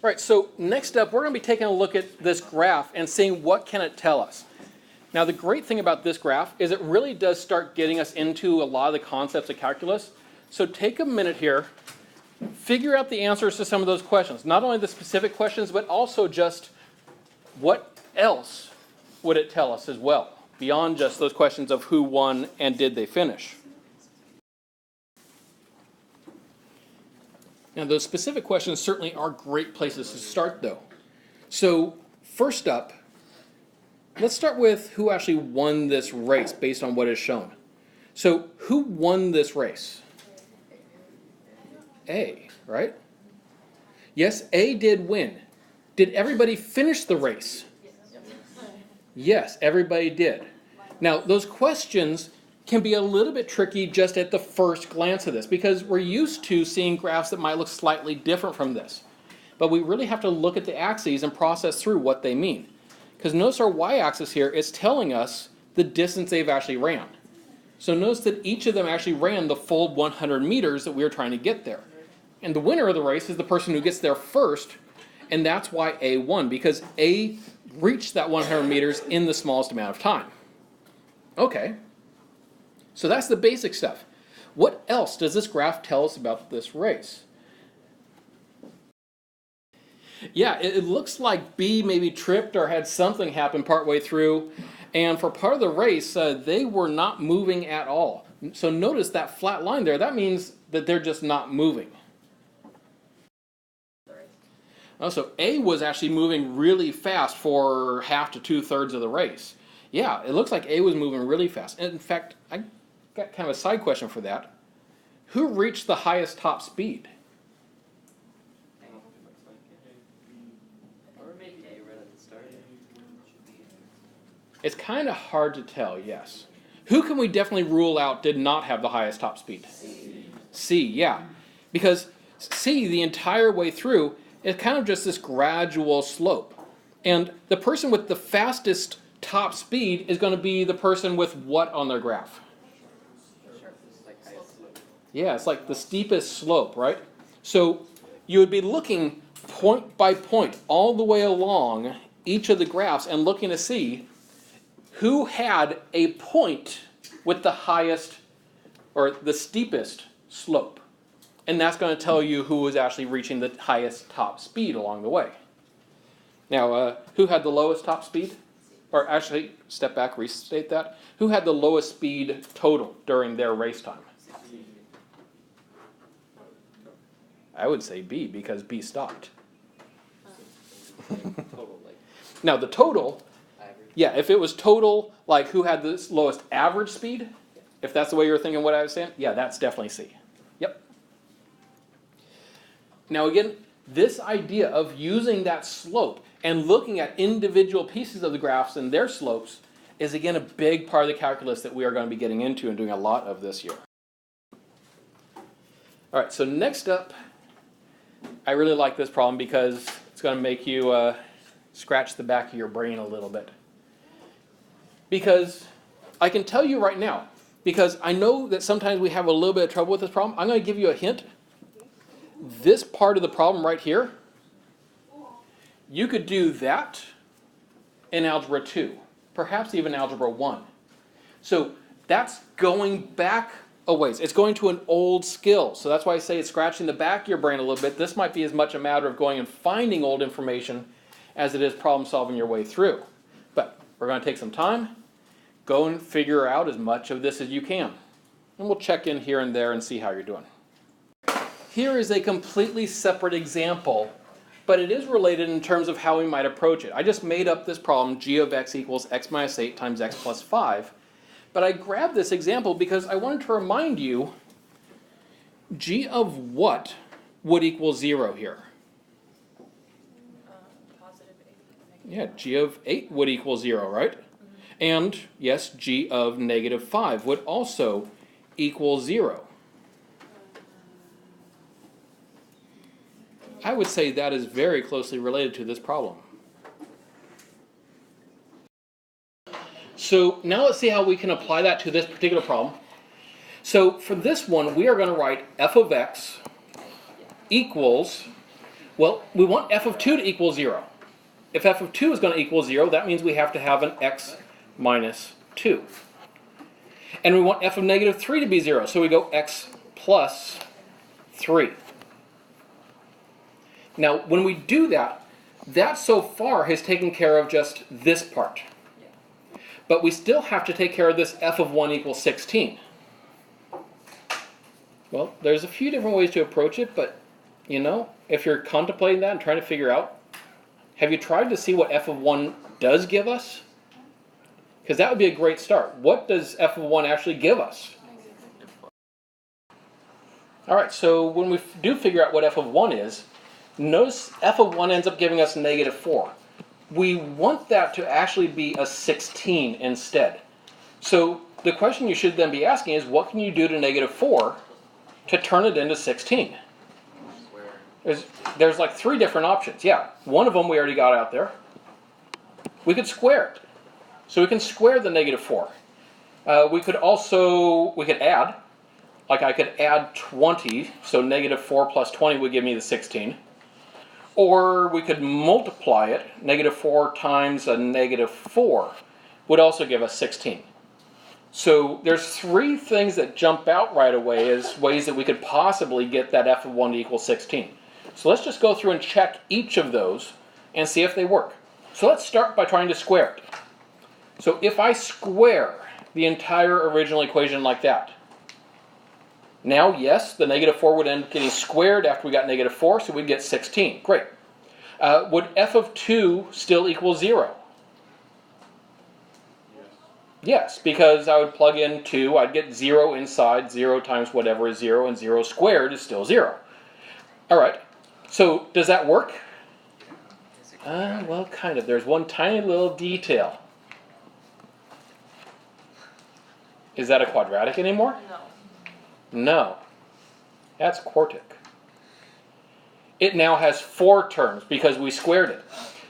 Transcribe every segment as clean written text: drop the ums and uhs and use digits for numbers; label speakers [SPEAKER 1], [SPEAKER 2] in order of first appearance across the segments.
[SPEAKER 1] All right, so next up, we're going to be taking a look at this graph and seeing what can it tell us. Now, the great thing about this graph is it really does start getting us into a lot of the concepts of calculus. So take a minute here, figure out the answers to some of those questions. Not only the specific questions, but also just what else would it tell us as well, beyond just those questions of who won and did they finish. Now, those specific questions certainly are great places to start, though. So, first up, let's start with who actually won this race based on what is shown. So, who won this race? A, right? Yes, A did win. Did everybody finish the race? Yes, everybody did. Now, those questions can be a little bit tricky just at the first glance of this because we're used to seeing graphs that might look slightly different from this. But we really have to look at the axes and process through what they mean. Because notice our y-axis here is telling us the distance they've actually ran. So notice that each of them actually ran the full 100 meters that we were trying to get there. And the winner of the race is the person who gets there first, and that's why A won, because A reached that 100 meters in the smallest amount of time. Okay. So that's the basic stuff. What else does this graph tell us about this race? Yeah, it looks like B maybe tripped or had something happen partway through. And for part of the race, they were not moving at all. So notice that flat line there. That means that they're just not moving. Also, A was actually moving really fast for half to 2/3 of the race. Yeah, it looks like A was moving really fast. And in fact, I got kind of a side question for that. Who reached the highest top speed?
[SPEAKER 2] Or maybe A right at the start.
[SPEAKER 1] It's kind of hard to tell, yes. Who can we definitely rule out did not have the highest top speed? C, yeah. Because C, the entire way through, is kind of just this gradual slope. And the person with the fastest top speed is going to be the person with what on their graph? Yeah, it's like the steepest slope, right? So you would be looking point by point all the way along each of the graphs and looking to see who had a point with the highest or the steepest slope. And that's going to tell you who was actually reaching the highest top speed along the way. Now, who had the lowest top speed? Or actually, step back, restate that. Who had the lowest speed total during their race time? I would say B, because B stopped. Now, the total, yeah, if it was total, like who had the lowest average speed, if that's the way you're thinking what I was saying, yeah, that's definitely C. Yep. Now, again, this idea of using that slope and looking at individual pieces of the graphs and their slopes is, again, a big part of the calculus that we are going to be getting into and doing a lot of this year. All right, so next up, I really like this problem because it's going to make you scratch the back of your brain a little bit. Because I can tell you right now, because I know that sometimes we have a little bit of trouble with this problem, I'm going to give you a hint. This part of the problem right here, you could do that in Algebra 2, perhaps even Algebra 1. So that's going back a ways. It's going to an old skill. So that's why I say it's scratching the back of your brain a little bit. This might be as much a matter of going and finding old information as it is problem solving your way through. But we're going to take some time, go and figure out as much of this as you can. And we'll check in here and there and see how you're doing. Here is a completely separate example, but it is related in terms of how we might approach it. I just made up this problem, g of x equals x minus 8 times x plus 5. But I grabbed this example because I wanted to remind you, g of what would equal 0 here?
[SPEAKER 3] Positive 8.
[SPEAKER 1] Yeah, g of 8 would equal 0, right? Mm-hmm. And yes, g of negative 5 would also equal 0. I would say that is very closely related to this problem. So now let's see how we can apply that to this particular problem. So for this one, we are going to write f of x equals Well, we want f of 2 to equal 0. If f of 2 is going to equal 0, that means we have to have an x minus 2. And we want f of negative 3 to be 0, so we go x plus 3. Now, when we do that, that so far has taken care of just this part. But we still have to take care of this f of 1 equals 16. Well, there's a few different ways to approach it, but, you know, if you're contemplating that and trying to figure out, have you tried to see what f of 1 does give us? Because that would be a great start. What does f of 1 actually give us? All right, so when we do figure out what f of 1 is, notice f of 1 ends up giving us negative 4. We want that to actually be a 16 instead. So the question you should then be asking is, what can you do to negative 4 to turn it into 16? There's like 3 different options. Yeah, one of them we already got out there. We could square it. So we can square the negative 4. We could add. Like I could add 20, so negative 4 plus 20 would give me the 16. Or we could multiply it. Negative 4 times a negative 4 would also give us 16. So there's 3 things that jump out right away as ways that we could possibly get that f of 1 to equal 16. So let's just go through and check each of those and see if they work. So let's start by trying to square it. So if I square the entire original equation like that, now, yes, the negative 4 would end up getting squared after we got negative 4, so we'd get 16. Great. Would f of 2 still equal 0? Yes, because I would plug in 2, I'd get 0 inside, 0 times whatever is 0, and 0 squared is still 0. All right, so does that work? Well, kind of. There's one tiny little detail. Is that a quadratic anymore?
[SPEAKER 3] No.
[SPEAKER 1] No, that's quartic. It now has 4 terms because we squared it.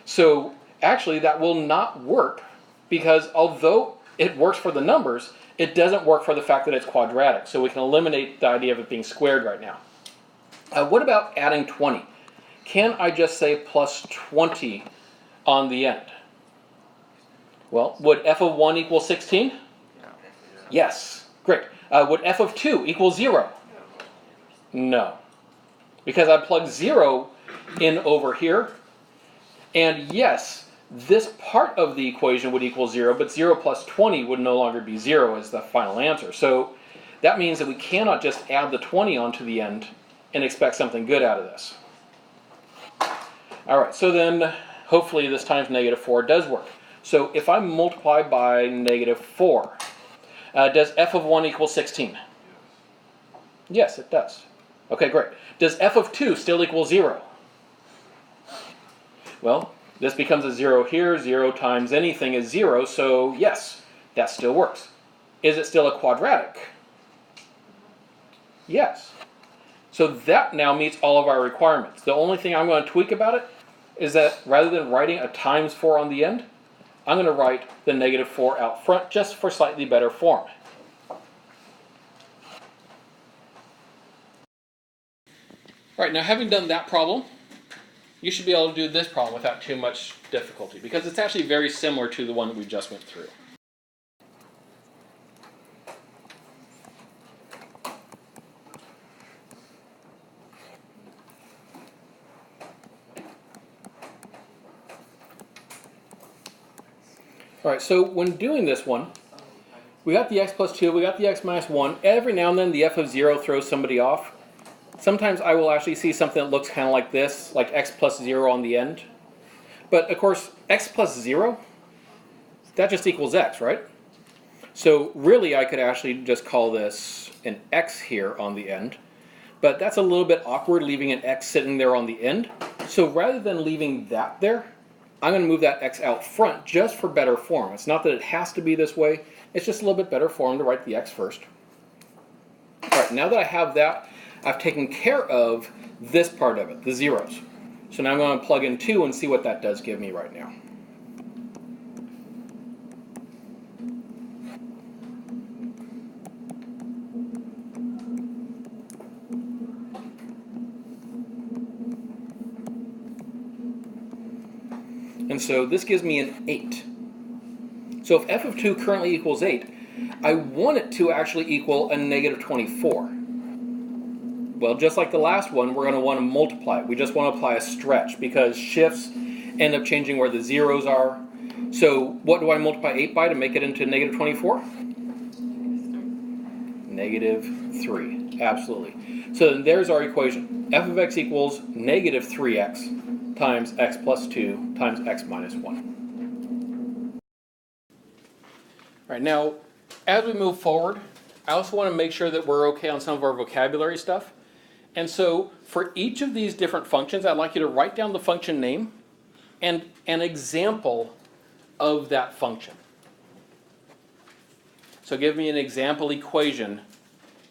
[SPEAKER 1] So actually that will not work because although it works for the numbers, it doesn't work for the fact that it's quadratic. So we can eliminate the idea of it being squared right now. What about adding 20? Can I just say plus 20 on the end? Well, would f of 1 equal 16? Yes, great. Would f of 2 equal 0? No. Because I plugged 0 in over here. And yes, this part of the equation would equal 0, but 0 plus 20 would no longer be 0 as the final answer. So that means that we cannot just add the 20 onto the end and expect something good out of this. All right, so then hopefully this times negative 4 does work. So if I multiply by negative 4, does f of 1 equal 16? Yes, it does. Okay, great. Does f of 2 still equal 0? Well, this becomes a 0 here. 0 times anything is 0, so yes, that still works. Is it still a quadratic? Yes. So that now meets all of our requirements. The only thing I'm going to tweak about it is that rather than writing a times 4 on the end, I'm going to write the negative 4 out front just for slightly better form. All right, now having done that problem, you should be able to do this problem without too much difficulty because it's actually very similar to the one that we just went through. All right, so when doing this one, we got the x plus 2, we got the x minus 1. Every now and then the f of 0 throws somebody off. Sometimes I will actually see something that looks kind of like this, like x plus 0 on the end. But of course, x plus 0, that just equals x, right? So really I could actually just call this an x here on the end. But that's a little bit awkward leaving an x sitting there on the end. So rather than leaving that there, I'm going to move that x out front just for better form. It's not that it has to be this way. It's just a little bit better form to write the x first. All right, now that I have that, I've taken care of this part of it, the zeros. So now I'm going to plug in 2 and see what that does give me right now. And so this gives me an 8. So if f of 2 currently equals 8, I want it to actually equal a negative 24. Well, just like the last one, we're going to want to multiply it. We just want to apply a stretch because shifts end up changing where the zeros are. So what do I multiply 8 by to make it into negative 24? Negative 3, absolutely. So then there's our equation. F of x equals negative 3x times x plus 2 times x minus 1. All right, now, as we move forward, I also want to make sure that we're okay on some of our vocabulary stuff. And so for each of these different functions, I'd like you to write down the function name and an example of that function. So give me an example equation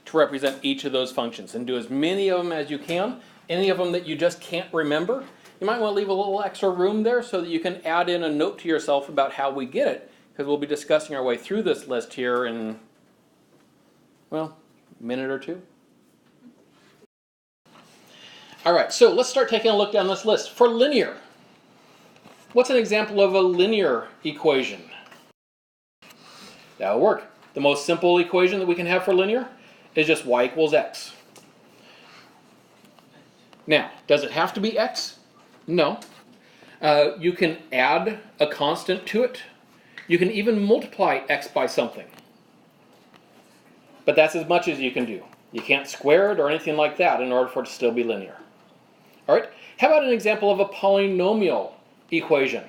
[SPEAKER 1] to represent each of those functions, and do as many of them as you can. Any of them that you just can't remember, you might want to leave a little extra room there so that you can add in a note to yourself about how we get it, because we'll be discussing our way through this list here in, well, a minute or two. All right, so let's start taking a look down this list. For linear, what's an example of a linear equation? That'll work. The most simple equation that we can have for linear is just y equals x. Now, does it have to be x? No. You can add a constant to it. You can even multiply x by something. But that's as much as you can do. You can't square it or anything like that in order for it to still be linear. All right, how about an example of a polynomial equation?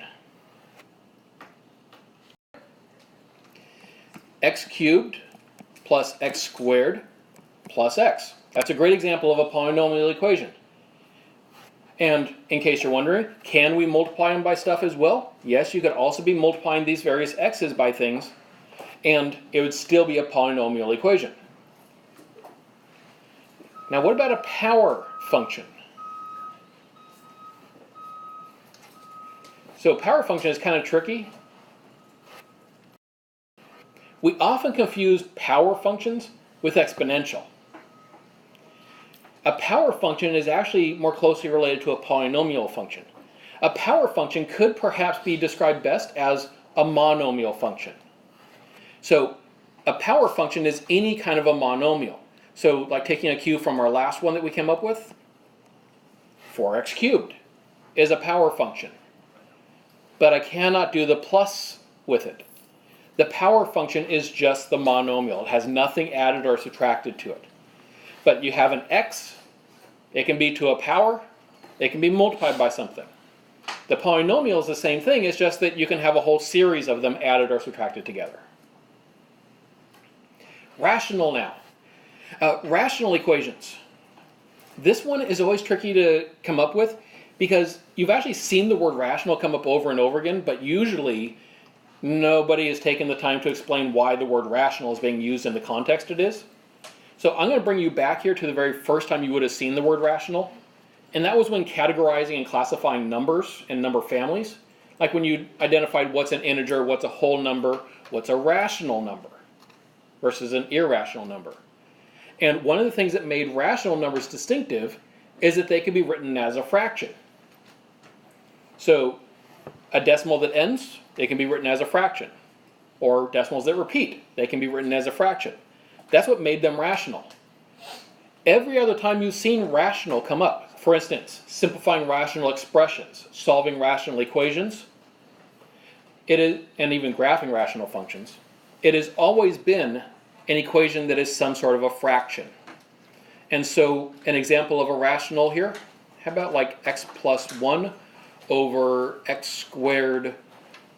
[SPEAKER 1] X cubed plus x squared plus x. That's a great example of a polynomial equation. And in case you're wondering, can we multiply them by stuff as well? Yes, you could also be multiplying these various x's by things, and it would still be a polynomial equation. Now, what about a power function? So power function is kind of tricky. We often confuse power functions with exponential. A power function is actually more closely related to a polynomial function. A power function could perhaps be described best as a monomial function. So a power function is any kind of a monomial. So like taking a cue from our last one that we came up with, 4x cubed is a power function. But I cannot do the plus with it. The power function is just the monomial. It has nothing added or subtracted to it. But you have an x, it can be to a power, it can be multiplied by something. The polynomial is the same thing, it's just that you can have a whole series of them added or subtracted together. Rational now. Rational equations. This one is always tricky to come up with because you've actually seen the word rational come up over and over again, but usually nobody has taken the time to explain why the word rational is being used in the context it is. So I'm going to bring you back here to the very first time you would have seen the word rational. And that was when categorizing and classifying numbers and number families. Like when you identified what's an integer, what's a whole number, what's a rational number versus an irrational number. And one of the things that made rational numbers distinctive is that they could be written as a fraction. So a decimal that ends, it can be written as a fraction. Or decimals that repeat, they can be written as a fraction. That's what made them rational. Every other time you've seen rational come up, for instance, simplifying rational expressions, solving rational equations, and even graphing rational functions, it has always been an equation that is some sort of a fraction. And so an example of a rational here, how about like x plus 1 over x squared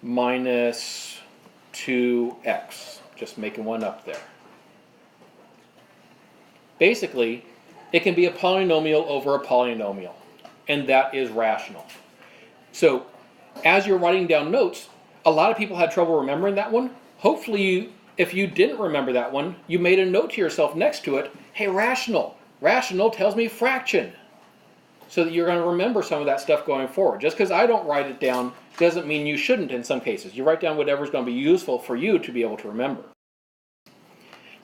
[SPEAKER 1] minus 2x, just making one up there. Basically, it can be a polynomial over a polynomial, and that is rational. So, as you're writing down notes, a lot of people had trouble remembering that one. Hopefully, if you didn't remember that one, you made a note to yourself next to it, hey, rational. Rational tells me fraction. So that you're going to remember some of that stuff going forward. Just because I don't write it down doesn't mean you shouldn't in some cases. You write down whatever's going to be useful for you to be able to remember.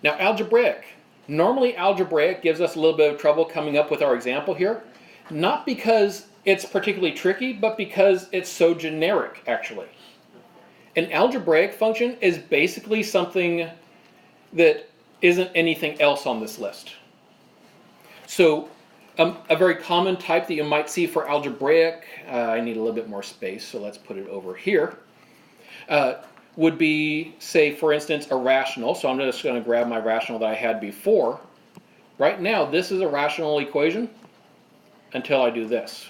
[SPEAKER 1] Now, algebraic. Normally, algebraic gives us a little bit of trouble coming up with our example here. Not because it's particularly tricky, but because it's so generic, actually. An algebraic function is basically something that isn't anything else on this list. So a very common type that you might see for algebraic, I need a little bit more space, so let's put it over here, would be, say, for instance, a rational. So I'm just going to grab my rational that I had before. Right now, this is a rational equation until I do this.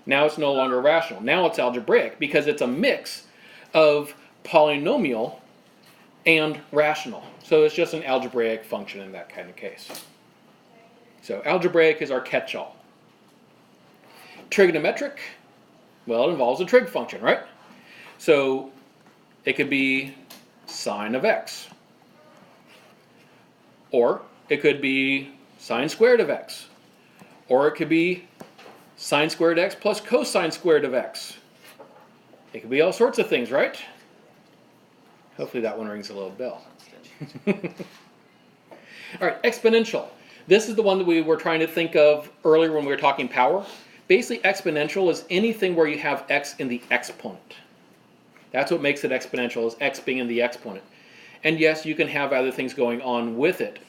[SPEAKER 1] Now it's no longer rational. Now it's algebraic because it's a mix of polynomial and rational. So it's just an algebraic function in that kind of case. So algebraic is our catch-all. Trigonometric, well, it involves a trig function, right? So it could be sine of x. Or it could be sine squared of x. Or it could be sine squared x plus cosine squared of x. It could be all sorts of things, right? Hopefully that one rings a little bell. All right, exponential. This is the one that we were trying to think of earlier when we were talking power. Basically, exponential is anything where you have x in the exponent. That's what makes it exponential, is x being in the exponent. And yes, you can have other things going on with it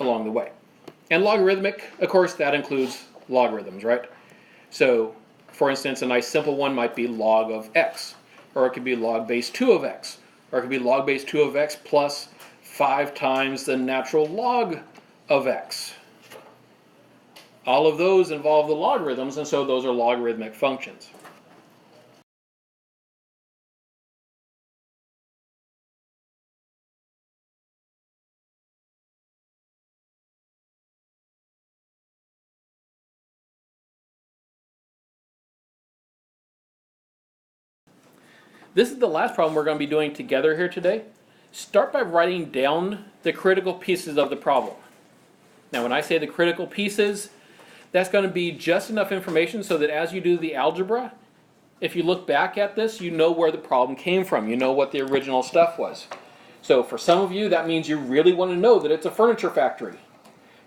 [SPEAKER 1] along the way. And logarithmic, of course, that includes logarithms, right? So, for instance, a nice simple one might be log of x. Or it could be log base 2 of x. Or it could be log base 2 of x plus 5 times the natural log of x. All of those involve the logarithms, and so those are logarithmic functions. This is the last problem we're going to be doing together here today. Start by writing down the critical pieces of the problem. Now, when I say the critical pieces, that's going to be just enough information so that as you do the algebra, if you look back at this, you know where the problem came from. You know what the original stuff was. So for some of you, that means you really want to know that it's a furniture factory.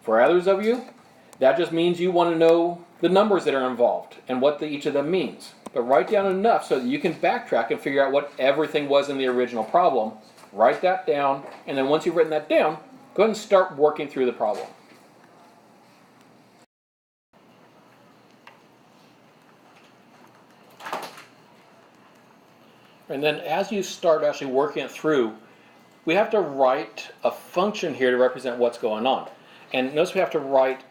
[SPEAKER 1] For others of you, that just means you want to know the numbers that are involved and what each of them means. But write down enough so that you can backtrack and figure out what everything was in the original problem. Write that down, and then once you've written that down, go ahead and start working through the problem. And then as you start actually working it through, we have to write a function here to represent what's going on. And notice we have to write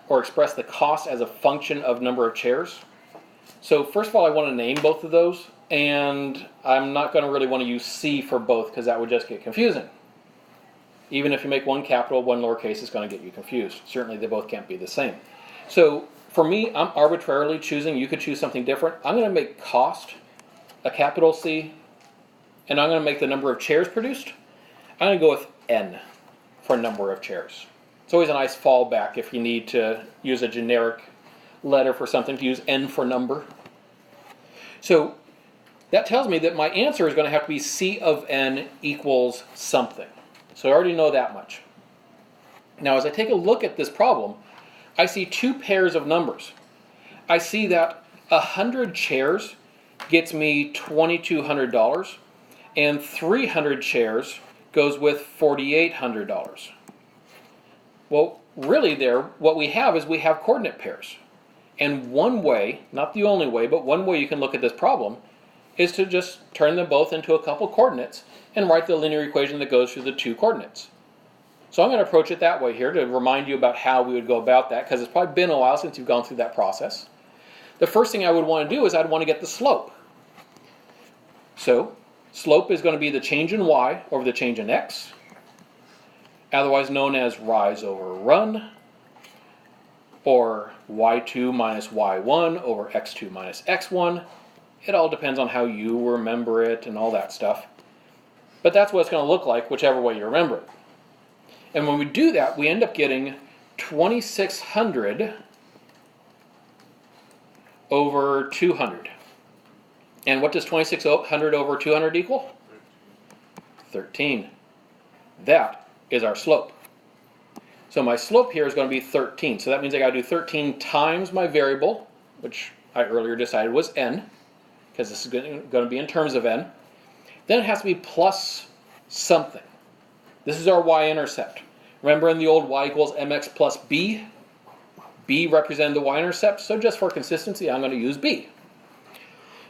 [SPEAKER 1] or express the cost as a function of number of chairs. So first of all, I want to name both of those, and I'm not going to really want to use C for both because that would just get confusing. Even if you make one capital, one lowercase, it's going to get you confused. Certainly they both can't be the same. So for me, I'm arbitrarily choosing, you could choose something different. I'm going to make cost a capital C, and I'm going to make the number of chairs produced. I'm going to go with N for number of chairs. It's always a nice fallback if you need to use a generic letter for something, to use N for number. So that tells me that my answer is going to have to be C of N equals something. So I already know that much. Now as I take a look at this problem, I see two pairs of numbers. I see that 100 chairs gets me $2,200, and 300 chairs goes with $4,800. Well, really there, what we have is we have coordinate pairs. And one way, not the only way, but one way you can look at this problem is to just turn them both into a couple coordinates and write the linear equation that goes through the two coordinates. So I'm going to approach it that way here to remind you about how we would go about that, because it's probably been a while since you've gone through that process. The first thing I would want to do is I'd want to get the slope. So slope is going to be the change in y over the change in x, otherwise known as rise over run, or y2 minus y1 over x2 minus x1. It all depends on how you remember it and all that stuff. But that's what it's going to look like, whichever way you remember it. And when we do that, we end up getting 2,600 over 200. And what does 2,600 over 200 equal? 13. That is our slope. So my slope here is going to be 13. So that means I got to do 13 times my variable, which I earlier decided was n, because this is going to be in terms of n. Then it has to be plus something. This is our y-intercept. Remember in the old y equals mx plus b? B represented the y-intercept, so just for consistency, I'm going to use b.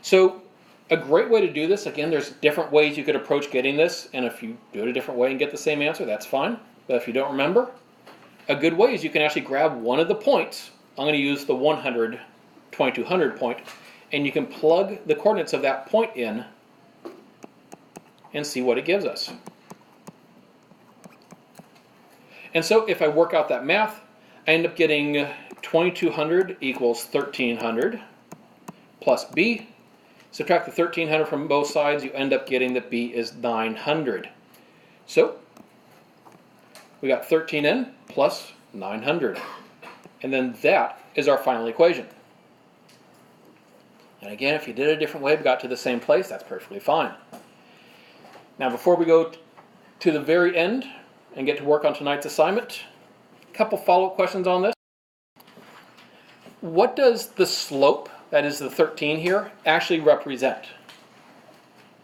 [SPEAKER 1] So a great way to do this, again, there's different ways you could approach getting this, and if you do it a different way and get the same answer, that's fine. But if you don't remember, a good way is you can actually grab one of the points. I'm going to use the 100, 2200 point, and you can plug the coordinates of that point in and see what it gives us. And so if I work out that math, I end up getting 2200 equals 1300 plus b. Subtract the 1300 from both sides, you end up getting that b is 900. So we got 13n plus 900. And then that is our final equation. And again, if you did it a different way but got to the same place, that's perfectly fine. Now before we go to the very end and get to work on tonight's assignment, a couple follow-up questions on this. What does the slope, that is the 13 here, actually represent?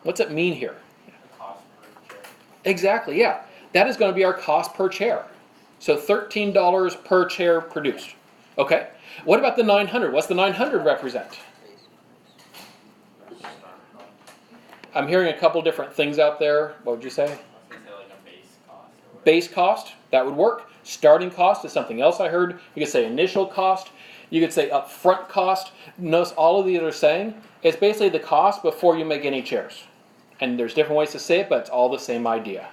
[SPEAKER 1] What's it mean here?
[SPEAKER 2] Cost per chair.
[SPEAKER 1] Exactly, yeah. That is going to be our cost per chair. So $13 per chair produced. Okay. What about the 900? What's the 900 represent? I'm hearing a couple different things out there. What would you say?
[SPEAKER 2] I was gonna say like a base cost. Or whatever.
[SPEAKER 1] Base cost, that would work. Starting cost is something else I heard. You could say initial cost. You could say upfront cost. Notice all of these are saying it's basically the cost before you make any chairs. And there's different ways to say it, but it's all the same idea.